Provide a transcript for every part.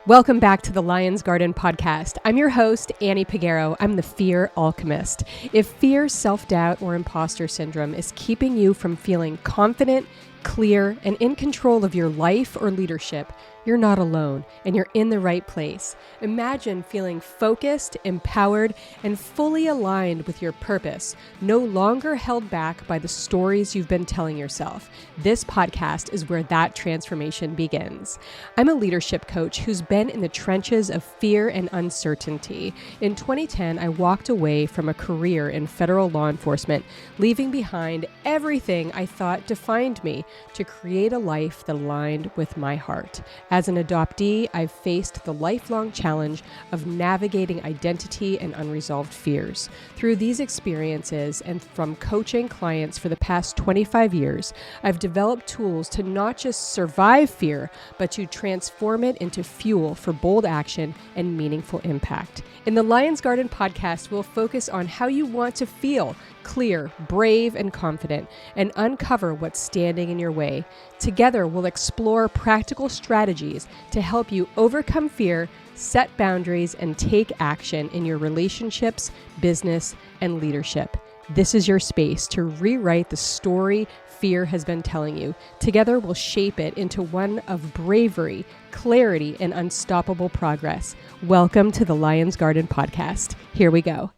Welcome back to the Lion's Garden podcast. I'm your host, Annie Peguero. I'm the fear alchemist. If fear, self-doubt, or imposter syndrome is keeping you from feeling confident, clear, and in control of your life or leadership, you're not alone and you're in the right place. Imagine feeling focused, empowered, and fully aligned with your purpose, no longer held back by the stories you've been telling yourself. This podcast is where that transformation begins. I'm a leadership coach who's been in the trenches of fear and uncertainty. In 2010, I walked away from a career in federal law enforcement, leaving behind everything I thought defined me to create a life that aligned with my heart. As an adoptee, I've faced the lifelong challenge of navigating identity and unresolved fears. Through these experiences and from coaching clients for the past 25 years, I've developed tools to not just survive fear, but to transform it into fuel for bold action and meaningful impact. In the Lion's Garden podcast, we'll focus on how you want to feel clear, brave, and confident, and uncover what's standing in your way. Together, we'll explore practical strategies to help you overcome fear, set boundaries, and take action in your relationships, business, and leadership. This is your space to rewrite the story fear has been telling you. Together, we'll shape it into one of bravery, clarity, and unstoppable progress. Welcome to the Lion's Garden podcast. Here we go.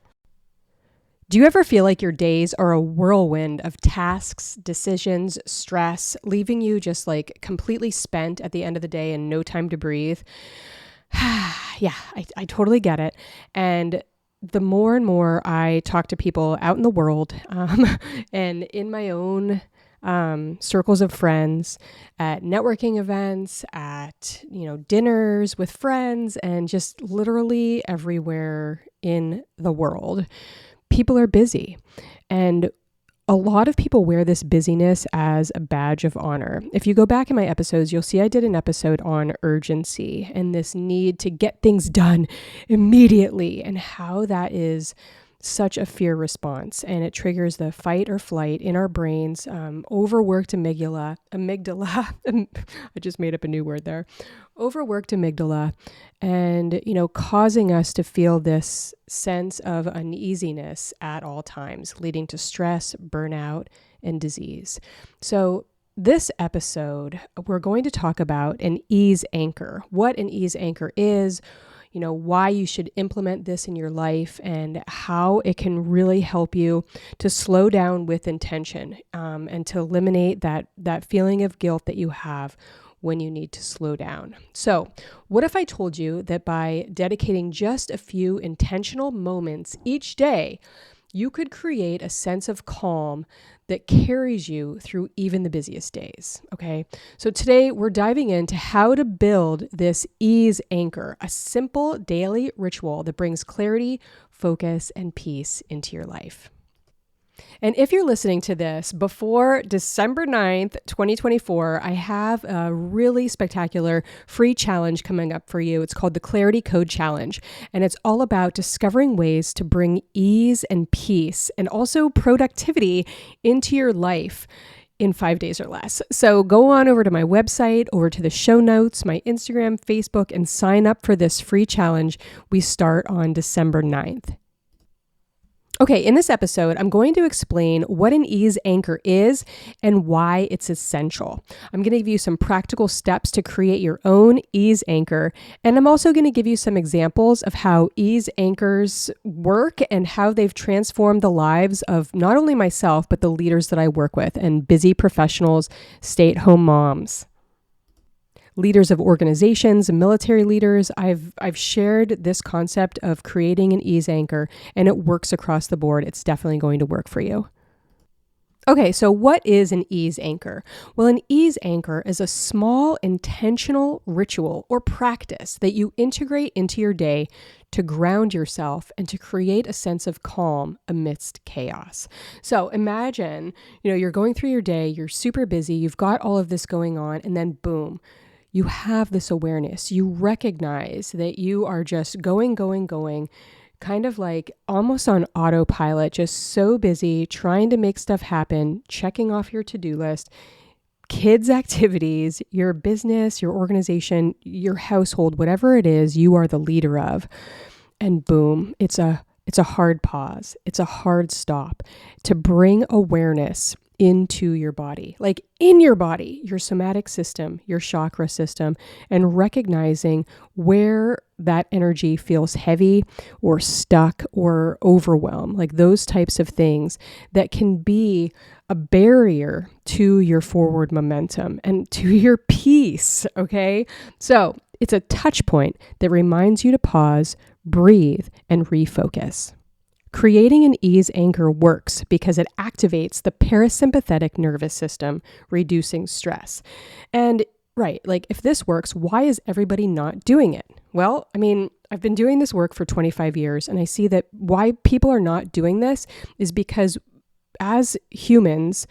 Do you ever feel like your days are a whirlwind of tasks, decisions, stress, leaving you just like completely spent at the end of the day and no time to breathe? Yeah, I totally get it. And the more and more I talk to people out in the world and in my own circles of friends, at networking events, at, dinners with friends, and just literally everywhere in the world, people are busy. And a lot of people wear this busyness as a badge of honor. If you go back in my episodes, you'll see I did an episode on urgency and this need to get things done immediately and how that is such a fear response, and it triggers the fight or flight in our brains, overworked amygdala, I just made up a new word there, overworked amygdala, and, causing us to feel this sense of uneasiness at all times, leading to stress, burnout, and disease. So this episode, we're going to talk about an ease anchor, what an ease anchor is, why you should implement this in your life, and how it can really help you to slow down with intention, and to eliminate that feeling of guilt that you have when you need to slow down. So what if I told you that by dedicating just a few intentional moments each day, you could create a sense of calm that carries you through even the busiest days, okay? So today we're diving into how to build this ease anchor, a simple daily ritual that brings clarity, focus, and peace into your life. And if you're listening to this before December 9th, 2024, I have a really spectacular free challenge coming up for you. It's called the Clarity Code Challenge, and it's all about discovering ways to bring ease and peace and also productivity into your life in 5 days or less. So go on over to my website, over to the show notes, my Instagram, Facebook, and sign up for this free challenge. We start on December 9th. Okay, in this episode, I'm going to explain what an ease anchor is and why it's essential. I'm going to give you some practical steps to create your own ease anchor, and I'm also going to give you some examples of how ease anchors work and how they've transformed the lives of not only myself, but the leaders that I work with and busy professionals, stay-at-home moms, leaders of organizations, military leaders. I've shared this concept of creating an ease anchor, and it works across the board. It's definitely going to work for you. Okay, so what is an ease anchor? Well, an ease anchor is a small intentional ritual or practice that you integrate into your day to ground yourself and to create a sense of calm amidst chaos. So imagine, you're going through your day, you're super busy, you've got all of this going on, and then boom, you have this awareness. You recognize that you are just going, kind of like almost on autopilot, just so busy trying to make stuff happen, checking off your to-do list, kids' activities, your business, your organization, your household, whatever it is you are the leader of. And boom, it's a hard pause. It's a hard stop to bring awareness into your body, like in your body, your somatic system, your chakra system, and recognizing where that energy feels heavy or stuck or overwhelmed, like those types of things that can be a barrier to your forward momentum and to your peace. Okay. So it's a touch point that reminds you to pause, breathe, and refocus. Creating an ease anchor works because it activates the parasympathetic nervous system, reducing stress. And right, like if this works, why is everybody not doing it? Well, I mean, I've been doing this work for 25 years, and I see that why people are not doing this is because as humans,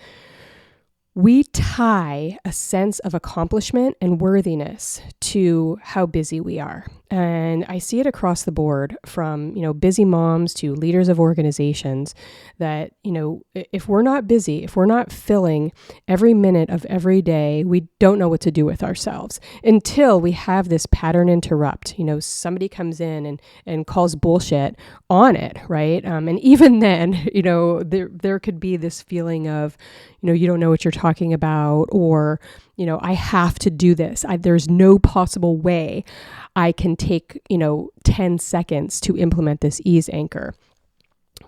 we tie a sense of accomplishment and worthiness to how busy we are. And I see it across the board from, busy moms to leaders of organizations that, if we're not busy, if we're not filling every minute of every day, we don't know what to do with ourselves until we have this pattern interrupt. Somebody comes in and calls bullshit on it, right? And even then, there could be this feeling of, you don't know what you're talking about, or, I have to do this. There's no possible way I can take, 10 seconds to implement this ease anchor.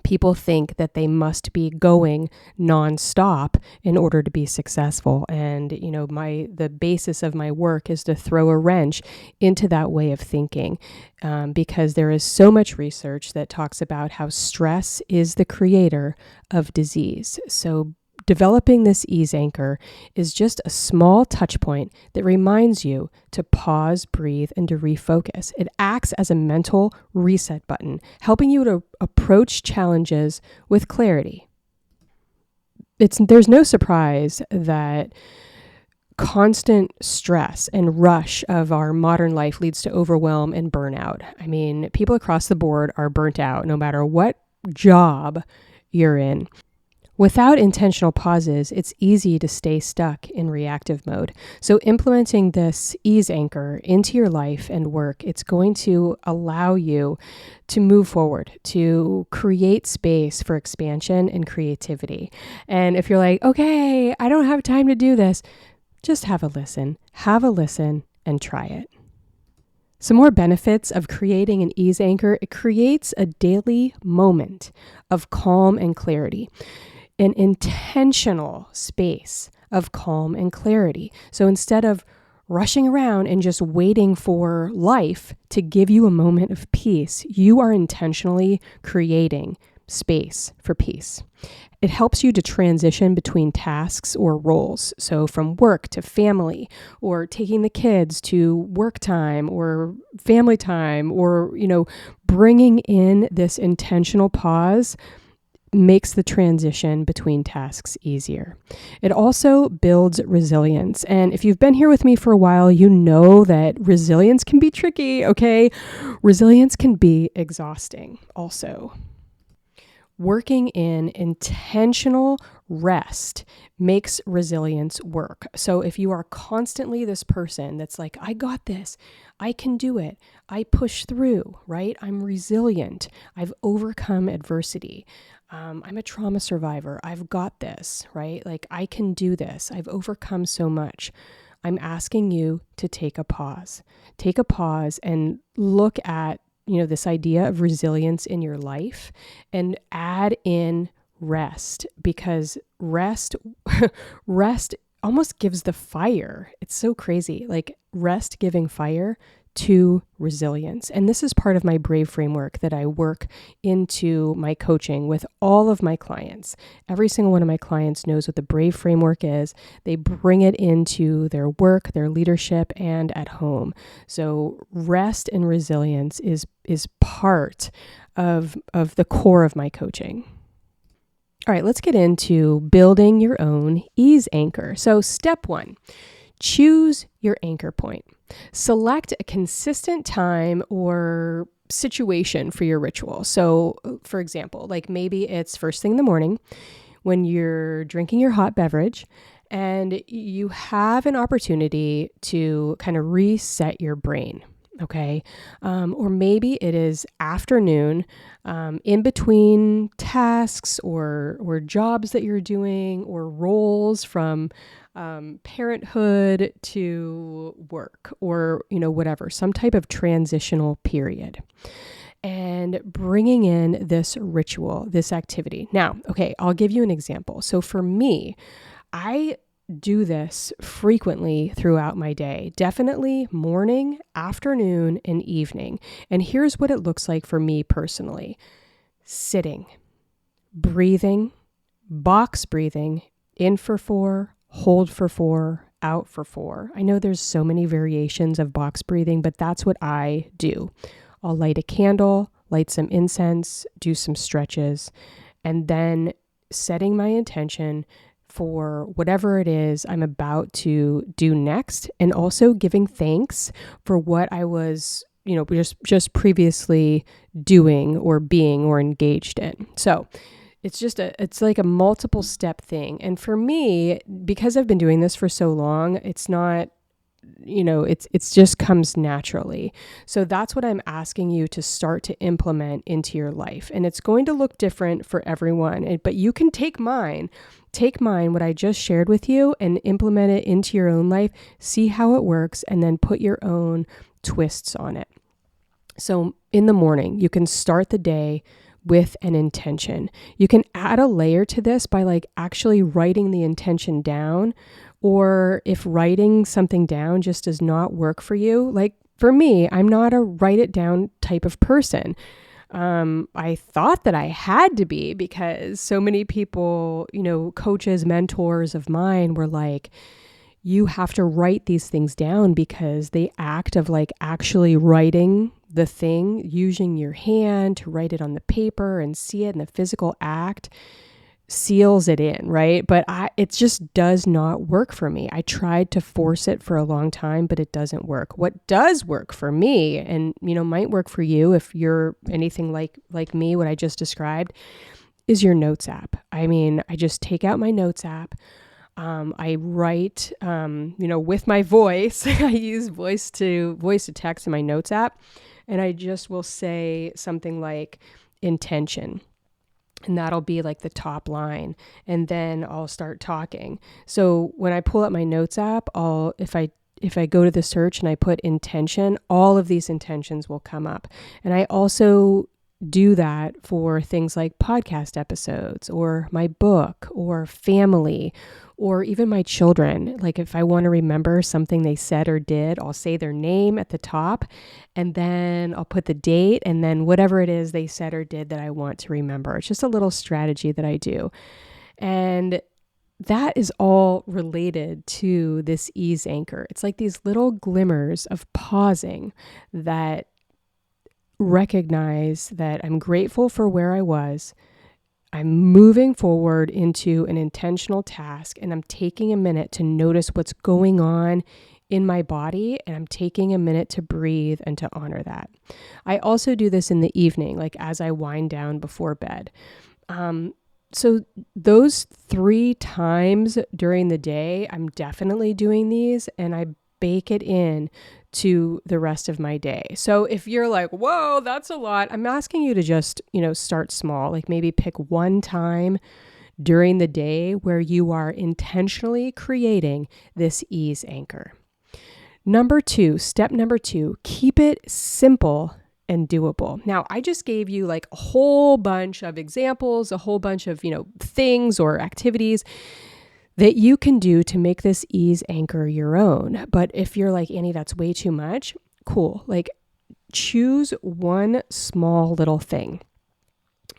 People think that they must be going nonstop in order to be successful. And, the basis of my work is to throw a wrench into that way of thinking, because there is so much research that talks about how stress is the creator of disease. So developing this ease anchor is just a small touch point that reminds you to pause, breathe, and to refocus. It acts as a mental reset button, helping you to approach challenges with clarity. There's no surprise that constant stress and rush of our modern life leads to overwhelm and burnout. I mean, people across the board are burnt out no matter what job you're in. Without intentional pauses, it's easy to stay stuck in reactive mode. So implementing this ease anchor into your life and work, it's going to allow you to move forward, to create space for expansion and creativity. And if you're like, okay, I don't have time to do this, just have a listen and try it. Some more benefits of creating an ease anchor: it creates a daily moment of calm and clarity. An intentional space of calm and clarity. So instead of rushing around and just waiting for life to give you a moment of peace, you are intentionally creating space for peace. It helps you to transition between tasks or roles. So from work to family, or taking the kids to work time or family time, or, bringing in this intentional pause makes the transition between tasks easier. It also builds resilience. And if you've been here with me for a while, you know that resilience can be tricky, okay? Resilience can be exhausting also. Working in intentional rest makes resilience work. So if you are constantly this person that's like, I got this, I can do it, I push through, right? I'm resilient, I've overcome adversity. I'm a trauma survivor. I've got this, right? Like I can do this. I've overcome so much. I'm asking you to take a pause. Take a pause and look at, this idea of resilience in your life and add in rest, because rest almost gives the fire. It's so crazy. Like rest giving fire to resilience. And this is part of my BRAVE framework that I work into my coaching with all of my clients. Every single one of my clients knows what the BRAVE framework is. They bring it into their work, their leadership, and at home. So rest and resilience is part of the core of my coaching. All right, let's get into building your own ease anchor. So step 1, choose your anchor point. Select a consistent time or situation for your ritual. So, for example, like maybe it's first thing in the morning when you're drinking your hot beverage And you have an opportunity to kind of reset your brain. Okay. Or maybe it is afternoon, in between tasks or jobs that you're doing or roles from parenthood to work or, whatever, some type of transitional period. And bringing in this ritual, this activity. Now, okay, I'll give you an example. So for me, I do this frequently throughout my day, definitely morning, afternoon, and evening. And here's what it looks like for me personally. Sitting, breathing, box breathing, in for 4, hold for 4, out for 4. I know there's so many variations of box breathing, but that's what I do. I'll light a candle, light some incense, do some stretches, and then setting my intention for whatever it is I'm about to do next, and also giving thanks for what I was, just previously doing or being or engaged in. So it's like a multiple step thing. And for me, because I've been doing this for so long, it's not, it's just comes naturally. So that's what I'm asking you to start to implement into your life. And it's going to look different for everyone, but you can take mine, what I just shared with you, and implement it into your own life, see how it works, and then put your own twists on it. So in the morning, you can start the day with an intention. You can add a layer to this by actually writing the intention down. Or if writing something down just does not work for you, for me, I'm not a write it down type of person. I thought that I had to be, because so many people, coaches, mentors of mine were like, you have to write these things down, because the act of actually writing the thing, using your hand to write it on the paper and see it in the physical act, seals it in, right? But it just does not work for me. I tried to force it for a long time, but it doesn't work. What does work for me, and might work for you if you're anything like me, what I just described, is your notes app. I just take out my notes app. I write, with my voice. I use voice to text in my notes app, and I just will say something like intention. And that'll be the top line. And then I'll start talking. So when I pull up my notes app, if I go to the search and I put intention, all of these intentions will come up. And I also do that for things like podcast episodes or my book or family or even my children. If I want to remember something they said or did, I'll say their name at the top, and then I'll put the date, and then whatever it is they said or did that I want to remember. It's just a little strategy that I do. And that is all related to this ease anchor. It's like these little glimmers of pausing that recognize that I'm grateful for where I was. I'm moving forward into an intentional task, and I'm taking a minute to notice what's going on in my body, and I'm taking a minute to breathe and to honor that. I also do this in the evening, as I wind down before bed. So those 3 times during the day, I'm definitely doing these, and I bake it in to the rest of my day. So if you're like, whoa, that's a lot, I'm asking you to just, start small, maybe pick one time during the day where you are intentionally creating this ease anchor. Step number 2, keep it simple and doable. Now, I just gave you a whole bunch of examples, a whole bunch of, things or activities that you can do to make this ease anchor your own. But if you're like, Annie, that's way too much, cool. Choose one small little thing.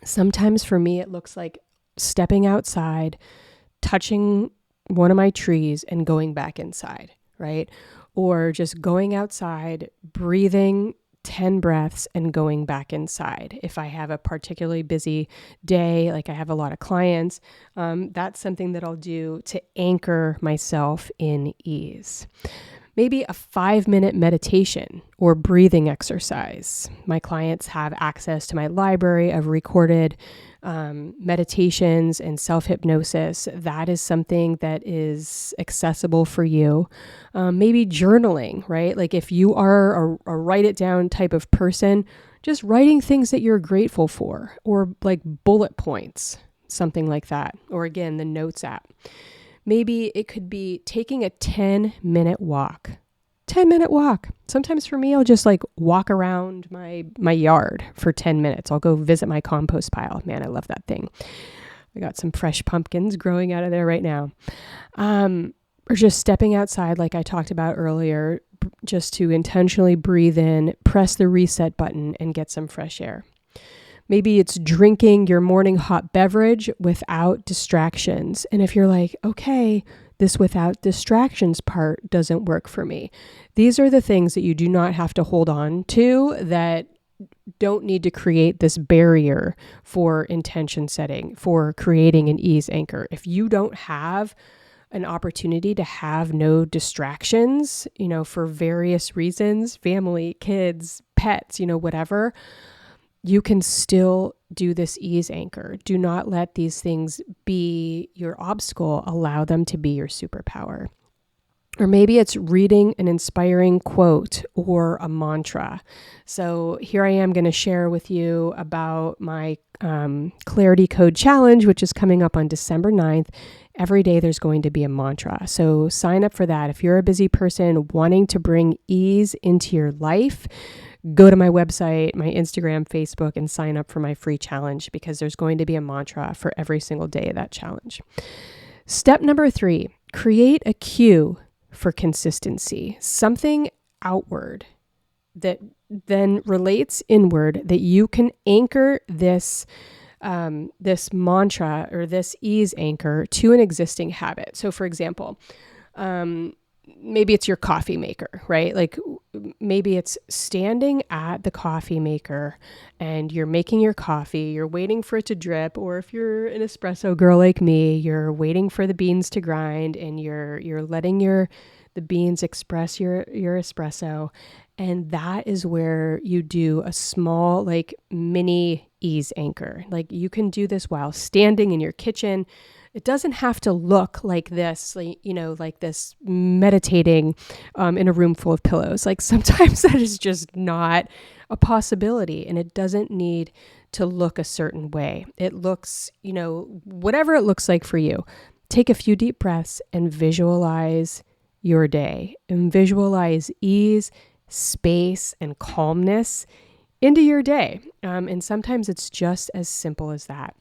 Sometimes for me, it looks like stepping outside, touching one of my trees and going back inside, right? Or just going outside, breathing 10 breaths and going back inside. If I have a particularly busy day, I have a lot of clients, that's something that I'll do to anchor myself in ease. Maybe a 5-minute meditation or breathing exercise. My clients have access to my library of recorded meditations and self-hypnosis, that is something that is accessible for you. Maybe journaling, right? Like if you are a write it down type of person, just writing things that you're grateful for, or like bullet points, something like that. Or again, the Notes app. Maybe it could be taking a 10-minute walk. 10-minute walk. Sometimes for me, I'll just like walk around my yard for 10 minutes. I'll go visit my compost pile. Man, I love that thing. I got some fresh pumpkins growing out of there right now. Or just stepping outside like I talked about earlier, just to intentionally breathe in, press the reset button, and get some fresh air. Maybe it's drinking your morning hot beverage without distractions. And if you're like, okay, this without distractions part doesn't work for me. These are the things that you do not have to hold on to, that don't need to create this barrier for intention setting, for creating an ease anchor. If you don't have an opportunity to have no distractions, for various reasons, family, kids, pets, whatever, you can still do this ease anchor. Do not let these things be your obstacle. Allow them to be your superpower. Or maybe it's reading an inspiring quote or a mantra. So here I am going to share with you about my Clarity Code Challenge, which is coming up on December 9th. Every day there's going to be a mantra. So sign up for that. If you're a busy person wanting to bring ease into your life, go to my website, my Instagram, Facebook, and sign up for my free challenge, because there's going to be a mantra for every single day of that challenge. Step number 3, create a cue for consistency, something outward that then relates inward, that you can anchor this mantra or this ease anchor to an existing habit. So for example, maybe it's your coffee maker, right? Like maybe it's standing at the coffee maker and you're making your coffee, you're waiting for it to drip, or if you're an espresso girl like me, you're waiting for the beans to grind and you're letting the beans express your espresso. And that is where you do a small, like mini ease anchor. Like you can do this while standing in your kitchen. It doesn't have to look like this, like this meditating in a room full of pillows. Like sometimes that is just not a possibility, and it doesn't need to look a certain way. It looks, whatever it looks like for you. Take a few deep breaths and visualize your day, and visualize ease, space, and calmness into your day. And sometimes it's just as simple as that.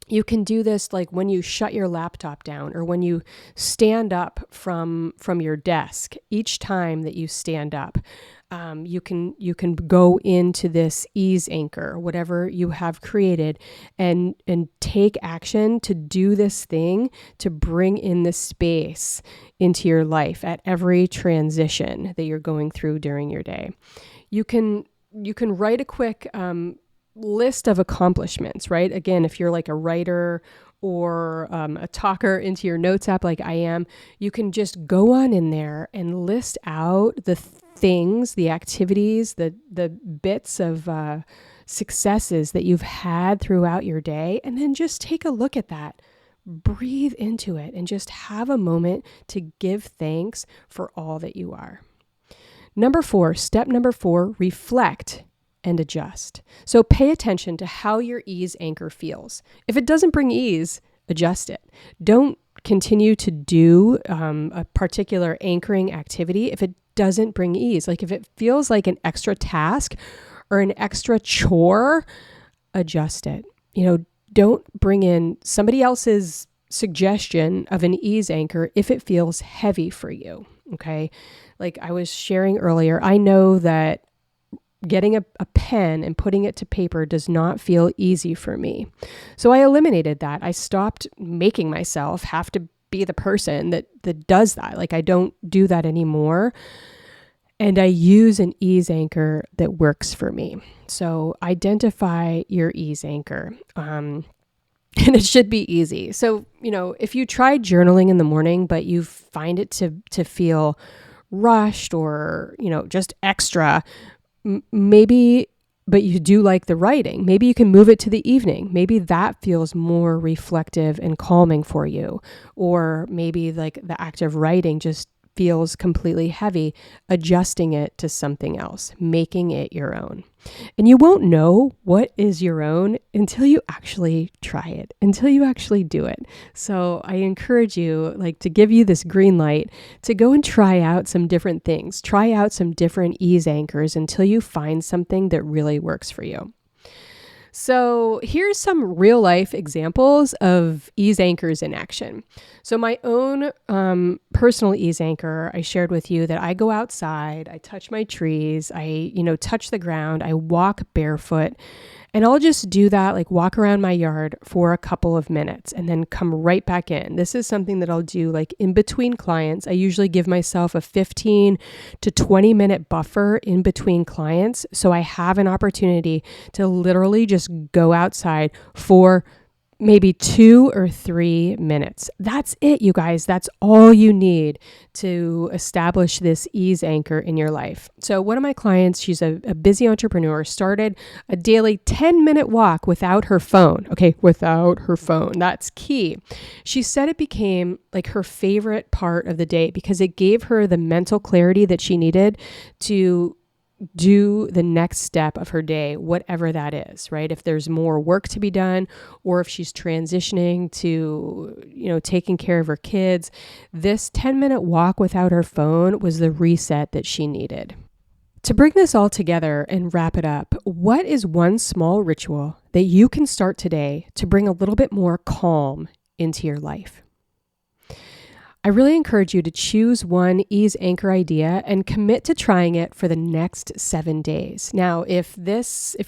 You can do this like when you shut your laptop down, or when you stand up from your desk. Each time that you stand up, you can go into this ease anchor, whatever you have created, and take action to do this thing, to bring in this space into your life at every transition that you're going through during your day. You can write a quick list of accomplishments, right? Again, if you're like a writer or a talker into your Notes app like I am, you can just go on in there and list out the things, the activities, the bits of successes that you've had throughout your day, and then just take a look at that. Breathe into it and just have a moment to give thanks for all that you are. Step number 4, reflect and adjust. So pay attention to how your ease anchor feels. If it doesn't bring ease, adjust it. Don't continue to do a particular anchoring activity if it doesn't bring ease. Like if it feels like an extra task or an extra chore, adjust it. Don't bring in somebody else's suggestion of an ease anchor if it feels heavy for you. Okay. Like I was sharing earlier, I know that getting a pen and putting it to paper does not feel easy for me. So I eliminated that. I stopped making myself have to be the person that does that. Like I don't do that anymore. And I use an ease anchor that works for me. So identify your ease anchor. And it should be easy. So, if you try journaling in the morning, but you find it to feel rushed or, just extra, maybe but you do like the writing. Maybe you can move it to the evening. Maybe that feels more reflective and calming for you. Or maybe like the act of writing just feels completely heavy, adjusting it to something else, making it your own. And you won't know what is your own until you actually try it, until you actually do it. So I encourage you, like, to give you this green light to go and try out some different things, try out some different ease anchors until you find something that really works for you. So here's some real life examples of ease anchors in action. So my own personal ease anchor, I shared with you that I go outside, I touch my trees, I, touch the ground, I walk barefoot, and I'll just do that, like walk around my yard for a couple of minutes and then come right back in. This is something that I'll do like in between clients. I usually give myself a 15 to 20 minute buffer in between clients. So I have an opportunity to literally just go outside for maybe 2 or 3 minutes. That's it, you guys. That's all you need to establish this ease anchor in your life. So one of my clients, she's a busy entrepreneur, started a daily 10-minute walk without her phone. Okay, without her phone. That's key. She said it became like her favorite part of the day because it gave her the mental clarity that she needed to do the next step of her day, whatever that is, right? If there's more work to be done, or if she's transitioning to, taking care of her kids, this 10-minute walk without her phone was the reset that she needed. To bring this all together and wrap it up, what is one small ritual that you can start today to bring a little bit more calm into your life? I really encourage you to choose one ease anchor idea and commit to trying it for the next 7 days. Now, if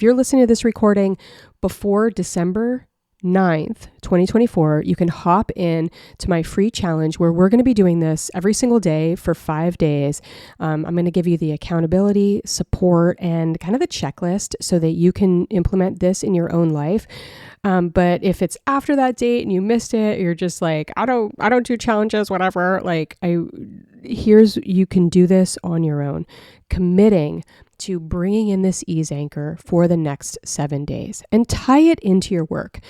you're listening to this recording before December 9th, 2024, you can hop in to my free challenge where we're going to be doing this every single day for 5 days. I'm going to give you the accountability, support, and kind of the checklist so that you can implement this in your own life. But if it's after that date and you missed it, you're just like, I don't do challenges, whatever. You can do this on your own, committing to bringing in this ease anchor for the next 7 days and tie it into your work.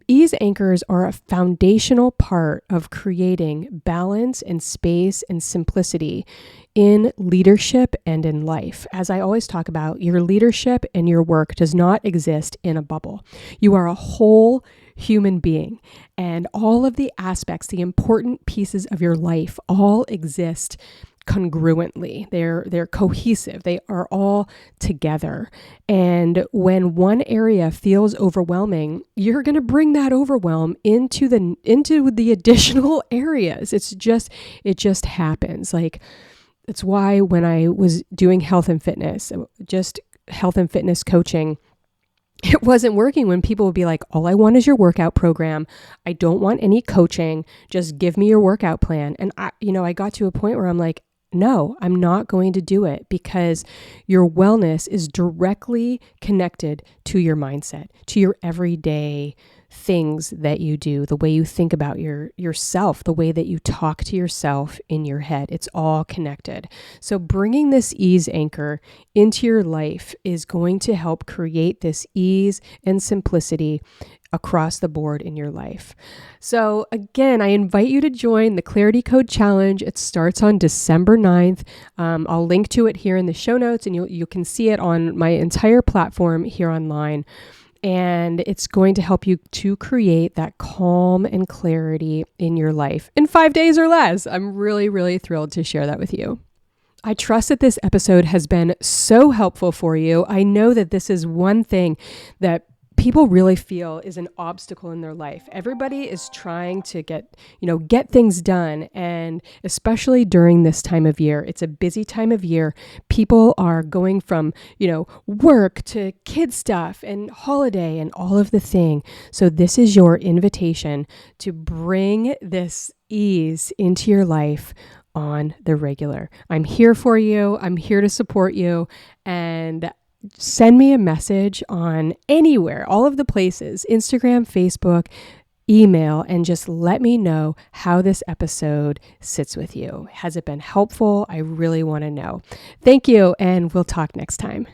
Ease anchors are a foundational part of creating balance and space and simplicity in leadership and in life. As I always talk about, your leadership and your work does not exist in a bubble. You are a whole human being, and all of the aspects, the important pieces of your life all exist congruently. They're cohesive. They are all together. And when one area feels overwhelming, you're going to bring that overwhelm into the additional areas. It just happens. Like, it's why when I was doing health and fitness coaching, it wasn't working when people would be like, all I want is your workout program. I don't want any coaching. Just give me your workout plan. And I got to a point where I'm like, no, I'm not going to do it, because your wellness is directly connected to your mindset, to your everyday things that you do, the way you think about yourself, the way that you talk to yourself in your head. It's all connected. So bringing this ease anchor into your life is going to help create this ease and simplicity across the board in your life. So again, I invite you to join the Clarity Code Challenge. It starts on December 9th. I'll link to it here in the show notes, and you can see it on my entire platform here online. And it's going to help you to create that calm and clarity in your life in 5 days or less. I'm really, really thrilled to share that with you. I trust that this episode has been so helpful for you. I know that this is one thing that people really feel is an obstacle in their life. Everybody is trying to get things done. And especially during this time of year, it's a busy time of year. People are going from, work to kid stuff and holiday and all of the thing. So this is your invitation to bring this ease into your life on the regular. I'm here for you. I'm here to support you. And send me a message on anywhere, all of the places, Instagram, Facebook, email, and just let me know how this episode sits with you. Has it been helpful? I really want to know. Thank you, and we'll talk next time.